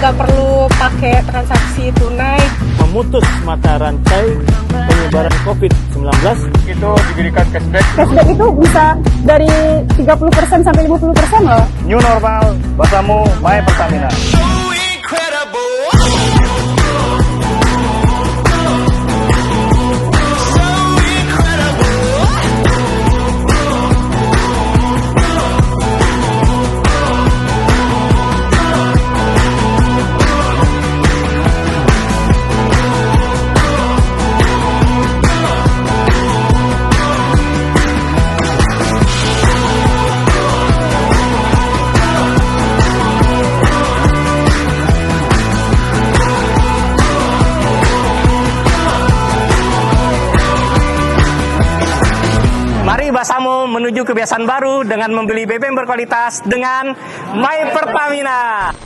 nggak perlu pakai transaksi tunai. Memutus mata rantai penyebaran COVID-19. Itu diberikan cashback. Cashback itu bisa dari 30% sampai 50% loh. New normal bersama My Pertamina. Mari bersama menuju kebiasaan baru dengan membeli BBM berkualitas dengan My Pertamina.